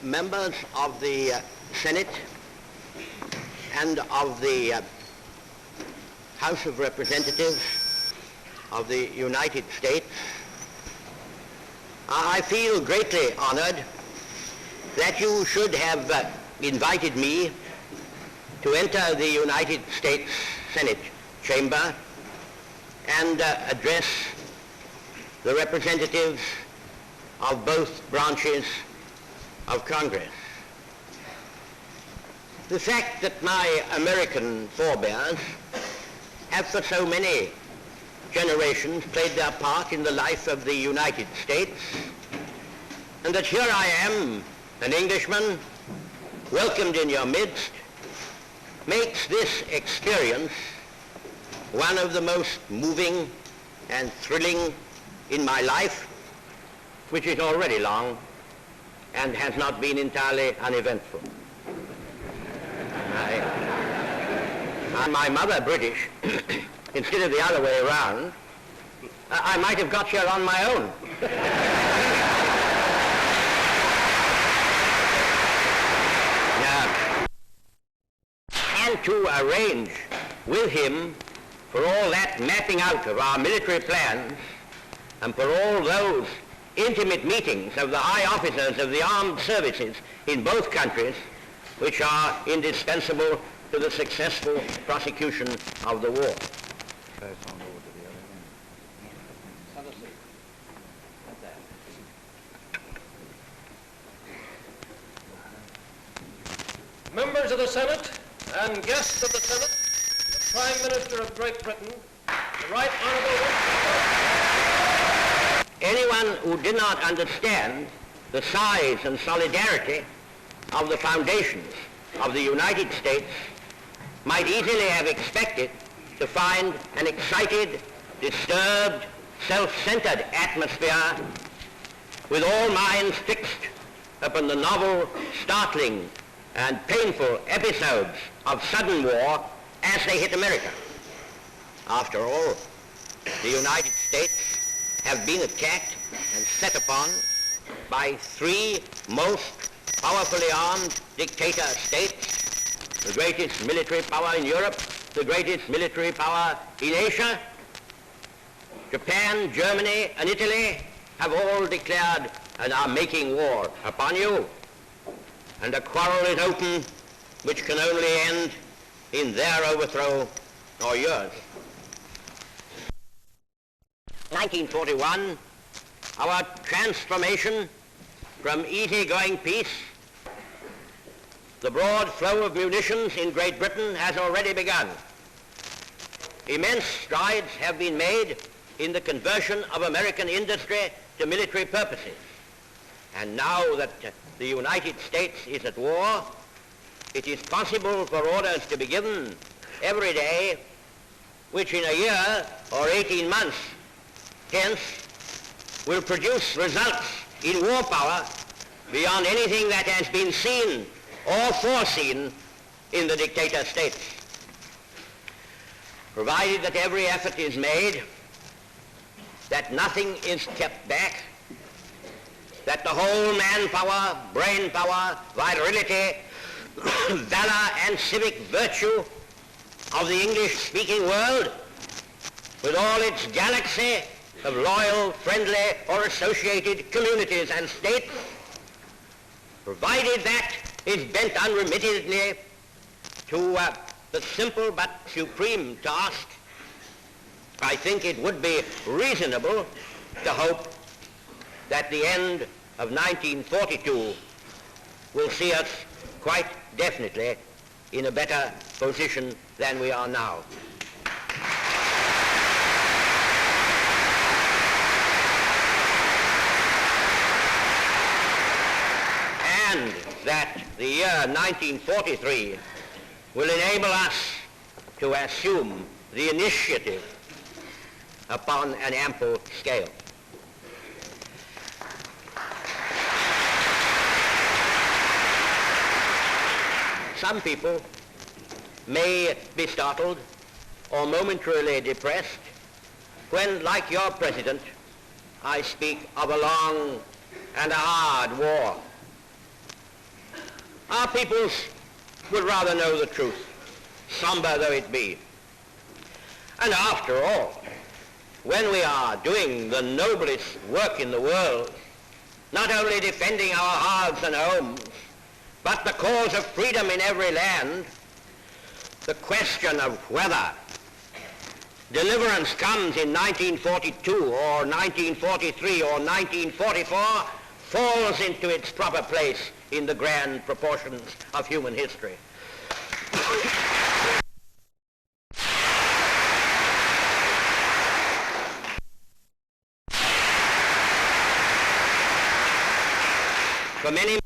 Members of the Senate and of the House of Representatives of the United States, I feel greatly honored that you should have invited me to enter the United States Senate chamber and address the representatives of both branches of Congress. The fact that my American forebears have for so many generations played their part in the life of the United States, and that here I am, an Englishman, welcomed in your midst, makes this experience one of the most moving and thrilling in my life, which is already long and has not been entirely uneventful. My mother British, instead of the other way around, I might have got here on my own. And to arrange with him for all that mapping out of our military plans and for all those intimate meetings of the high officers of the armed services in both countries, which are indispensable to the successful prosecution of the war. Members of the Senate and guests of the Senate, the Prime Minister of Great Britain, the Right Honourable Winston Churchill. Anyone who did not understand the size and solidarity of the foundations of the United States might easily have expected to find an excited, disturbed, self-centered atmosphere with all minds fixed upon the novel, startling, and painful episodes of sudden war as they hit America. After all, the United States have been attacked and set upon by three most powerfully armed dictator states, the greatest military power in Europe, the greatest military power in Asia. Japan, Germany, and Italy have all declared and are making war upon you. And a quarrel is open which can only end in their overthrow or yours. 1941, our transformation from easy-going peace, the broad flow of munitions in Great Britain has already begun. Immense strides have been made in the conversion of American industry to military purposes. And now that the United States is at war, it is possible for orders to be given every day, which in a year or 18 months hence will produce results in war power beyond anything that has been seen or foreseen in the dictator states. Provided that every effort is made, that nothing is kept back, that the whole manpower, brain power, virility, valor, and civic virtue of the English-speaking world, with all its galaxy of loyal, friendly, or associated communities and states, provided that is bent unremittedly to the simple but supreme task, I think it would be reasonable to hope that the end of 1942 will see us quite definitely in a better position than we are now. And that the year 1943 will enable us to assume the initiative upon an ample scale. Some people may be startled or momentarily depressed when, like your president, I speak of a long and a hard war. Our peoples would rather know the truth, somber though it be. And after all, when we are doing the noblest work in the world, not only defending our hearths and homes, but the cause of freedom in every land, the question of whether deliverance comes in 1942 or 1943 or 1944 falls into its proper place in the grand proportions of human history. For many